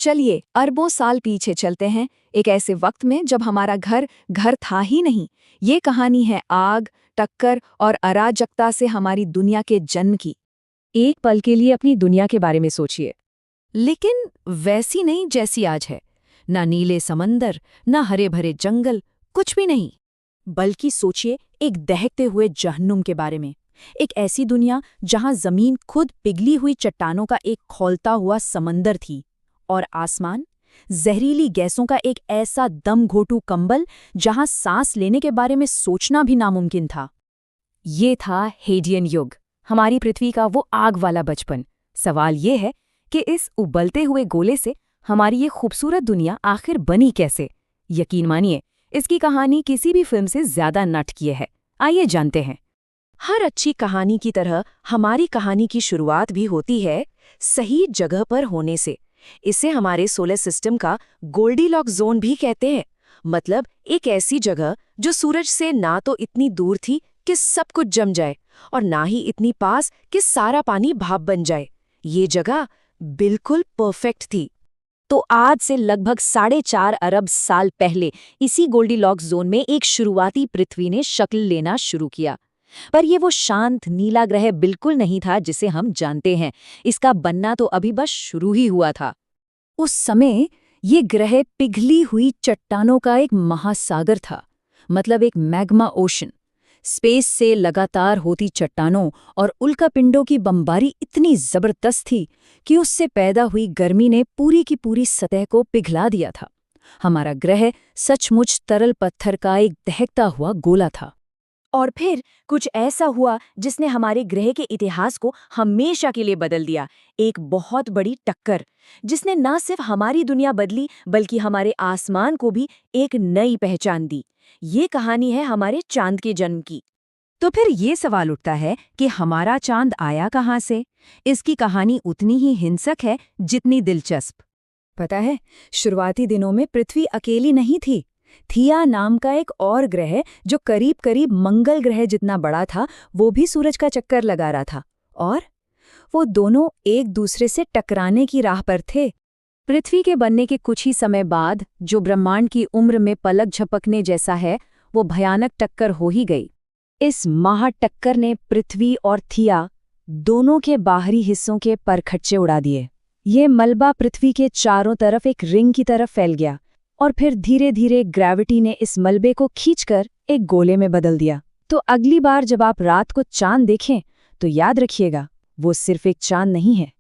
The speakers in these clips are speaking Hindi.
चलिए अरबों साल पीछे चलते हैं, एक ऐसे वक्त में जब हमारा घर घर था ही नहीं। ये कहानी है आग, टक्कर और अराजकता से हमारी दुनिया के जन्म की। एक पल के लिए अपनी दुनिया के बारे में सोचिए। लेकिन वैसी नहीं जैसी आज है। ना नीले समंदर, ना हरे भरे जंगल, कुछ भी नहीं। बल्कि सोचिए एक दहकते हुए जहन्नुम के बारे में। एक ऐसी दुनिया जहां जमीन खुद पिघली हुई चट्टानों का एक खौलता हुआ समंदर थी, और आसमान जहरीली गैसों का एक ऐसा दम घोटू कंबल जहां सांस लेने के बारे में सोचना भी नामुमकिन था। ये था हेडियन युग, हमारी पृथ्वी का वो आग वाला बचपन। सवाल ये है कि इस उबलते हुए गोले से हमारी ये खूबसूरत दुनिया आखिर बनी कैसे। यकीन मानिए, इसकी कहानी किसी भी फिल्म से ज्यादा नाटकीय है। आइए जानते हैं। हर अच्छी कहानी की तरह हमारी कहानी की शुरुआत भी होती है सही जगह पर होने से। इसे हमारे सोलर सिस्टम का गोल्डीलॉक्स जोन भी कहते हैं। मतलब एक ऐसी जगह जो सूरज से ना तो इतनी दूर थी कि सब कुछ जम जाए, और ना ही इतनी पास कि सारा पानी भाप बन जाए। ये जगह बिल्कुल परफेक्ट थी। तो आज से लगभग 4.5 अरब साल पहले इसी गोल्डीलॉक्स जोन में एक शुरुआती पृथ्वी ने शक्ल लेना शुरू किया। पर ये वो शांत नीला ग्रह बिल्कुल नहीं था जिसे हम जानते हैं। इसका बनना तो अभी बस शुरू ही हुआ था। उस समय ये ग्रह पिघली हुई चट्टानों का एक महासागर था, मतलब एक मैग्मा ओशन। स्पेस से लगातार होती चट्टानों और उल्कापिंडों की बमबारी इतनी जबरदस्त थी कि उससे पैदा हुई गर्मी ने पूरी की पूरी सतह को पिघला दिया था। हमारा ग्रह सचमुच तरल पत्थर का एक दहकता हुआ गोला था। और फिर कुछ ऐसा हुआ जिसने हमारे ग्रह के इतिहास को हमेशा के लिए बदल दिया। एक बहुत बड़ी टक्कर जिसने न सिर्फ हमारी दुनिया बदली बल्कि हमारे आसमान को भी एक नई पहचान दी। ये कहानी है हमारे चांद के जन्म की। तो फिर ये सवाल उठता है कि हमारा चांद आया कहाँ से? इसकी कहानी उतनी ही हिंसक है जितनी दिलचस्प। पता है, शुरुआती दिनों में पृथ्वी अकेली नहीं थी। थिया नाम का एक और ग्रह जो करीब करीब मंगल ग्रह जितना बड़ा था, वो भी सूरज का चक्कर लगा रहा था, और वो दोनों एक दूसरे से टकराने की राह पर थे। पृथ्वी के बनने के कुछ ही समय बाद जो ब्रह्मांड की उम्र में पलक झपकने जैसा है, वो भयानक टक्कर हो ही गई। इस महाटक्कर ने पृथ्वी और थिया दोनों के बाहरी हिस्सों के परखच्चे उड़ा दिए। ये मलबा पृथ्वी के चारों तरफ एक रिंग की तरफ फैल गया, और फिर धीरे धीरे ग्रेविटी ने इस मलबे को खींचकर एक गोले में बदल दिया। तो अगली बार जब आप रात को चांद देखें तो याद रखिएगा, वो सिर्फ एक चांद नहीं है,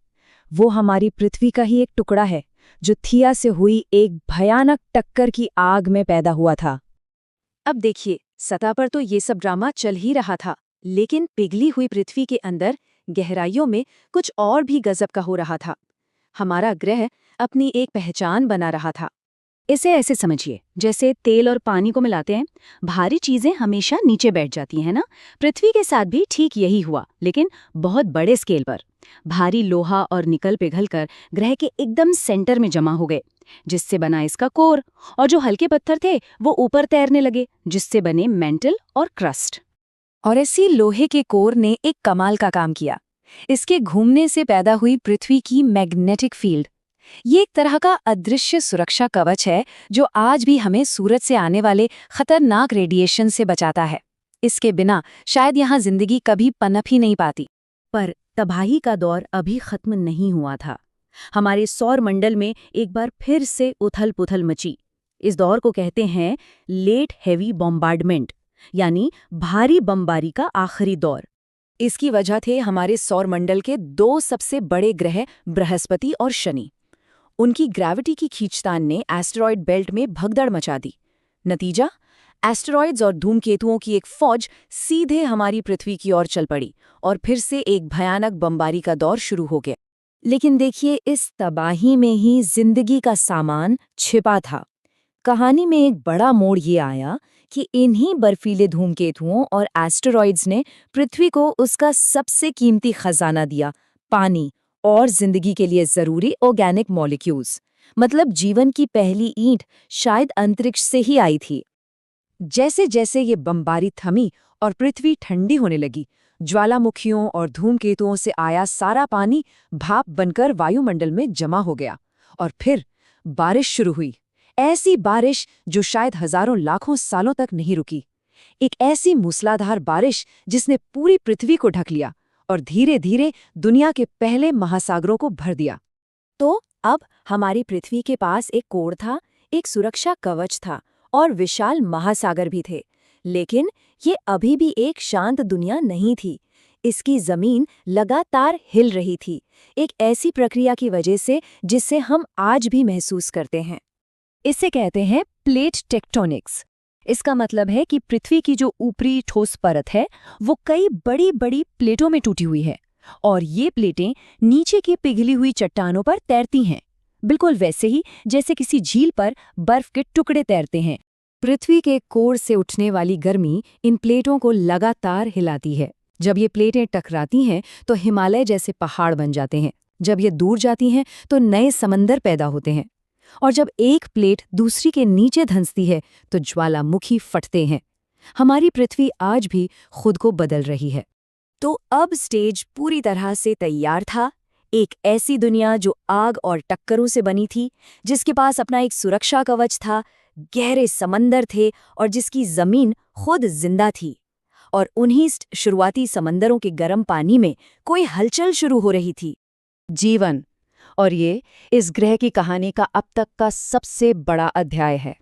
वो हमारी पृथ्वी का ही एक टुकड़ा है जो थिया से हुई एक भयानक टक्कर की आग में पैदा हुआ था। अब देखिए, सतह पर तो ये सब ड्रामा चल ही रहा था, लेकिन पिघली हुई पृथ्वी के अंदर गहराइयों में कुछ और भी गजब का हो रहा था। हमारा ग्रह अपनी एक पहचान बना रहा था। इसे ऐसे समझिए, जैसे तेल और पानी को मिलाते हैं, भारी चीजें हमेशा नीचे बैठ जाती हैं ना। पृथ्वी के साथ भी ठीक यही हुआ, लेकिन बहुत बड़े स्केल पर। भारी लोहा और निकल पिघलकर ग्रह के एकदम सेंटर में जमा हो गए, जिससे बना इसका कोर। और जो हल्के पत्थर थे वो ऊपर तैरने लगे, जिससे बने मेंटल और क्रस्ट। और इसी लोहे के कोर ने एक कमाल का काम किया। इसके घूमने से पैदा हुई पृथ्वी की मैग्नेटिक फील्ड, ये एक तरह का अदृश्य सुरक्षा कवच है जो आज भी हमें सूरज से आने वाले खतरनाक रेडिएशन से बचाता है। इसके बिना शायद यहाँ जिंदगी कभी पनप ही नहीं पाती। पर तबाही का दौर अभी खत्म नहीं हुआ था। हमारे सौर मंडल में एक बार फिर से उथल पुथल मची। इस दौर को कहते हैं लेट हेवी बॉम्बार्डमेंट, यानी भारी बमबारी का आखिरी दौर। इसकी वजह थे हमारे सौर मंडल के दो सबसे बड़े ग्रह बृहस्पति और शनि। उनकी ग्रेविटी की खींचतान ने एस्टेरॉयड बेल्ट में भगदड़ मचा दी। नतीजा, एस्टेरॉयड्स और धूमकेतुओं की एक फौज सीधे हमारी पृथ्वी की ओर चल पड़ी, और फिर से एक भयानक बमबारी का दौर शुरू हो गया। लेकिन देखिए, इस तबाही में ही जिंदगी का सामान छिपा था। कहानी में एक बड़ा मोड़ ये आया कि इन्हीं बर्फीले धूमकेतुओं और एस्टेरॉयड्स ने पृथ्वी को उसका सबसे कीमती खजाना दिया, पानी और जिंदगी के लिए जरूरी ऑर्गेनिक मॉलिक्यूल्स। मतलब जीवन की पहली ईंट शायद अंतरिक्ष से ही आई थी। जैसे जैसे ये बमबारी थमी और पृथ्वी ठंडी होने लगी, ज्वालामुखियों और धूमकेतुओं से आया सारा पानी भाप बनकर वायुमंडल में जमा हो गया, और फिर बारिश शुरू हुई। ऐसी बारिश जो शायद हजारों लाखों सालों तक नहीं रुकी। एक ऐसी मूसलाधार बारिश जिसने पूरी पृथ्वी को ढक लिया और धीरे धीरे दुनिया के पहले महासागरों को भर दिया। तो अब हमारी पृथ्वी के पास एक कोड था, एक सुरक्षा कवच था और विशाल महासागर भी थे। लेकिन ये अभी भी एक शांत दुनिया नहीं थी। इसकी जमीन लगातार हिल रही थी, एक ऐसी प्रक्रिया की वजह से जिससे हम आज भी महसूस करते हैं। इसे कहते हैं प्लेट टेक्टोनिक्स। इसका मतलब है कि पृथ्वी की जो ऊपरी ठोस परत है वो कई बड़ी बड़ी प्लेटों में टूटी हुई है और ये प्लेटें नीचे की पिघली हुई चट्टानों पर तैरती हैं, बिल्कुल वैसे ही जैसे किसी झील पर बर्फ के टुकड़े तैरते हैं। पृथ्वी के कोर से उठने वाली गर्मी इन प्लेटों को लगातार हिलाती है। जब ये प्लेटें टकराती हैं तो हिमालय जैसे पहाड़ बन जाते हैं। जब ये दूर जाती हैं तो नए समंदर पैदा होते हैं। और जब एक प्लेट दूसरी के नीचे धंसती है तो ज्वालामुखी फटते हैं। हमारी पृथ्वी आज भी खुद को बदल रही है। तो अब स्टेज पूरी तरह से तैयार था। एक ऐसी दुनिया जो आग और टक्करों से बनी थी, जिसके पास अपना एक सुरक्षा कवच था, गहरे समंदर थे और जिसकी जमीन खुद जिंदा थी। और उन्हीं शुरुआती समंदरों के गर्म पानी में कोई हलचल शुरू हो रही थी, जीवन। और ये इस ग्रह की कहानी का अब तक का सबसे बड़ा अध्याय है।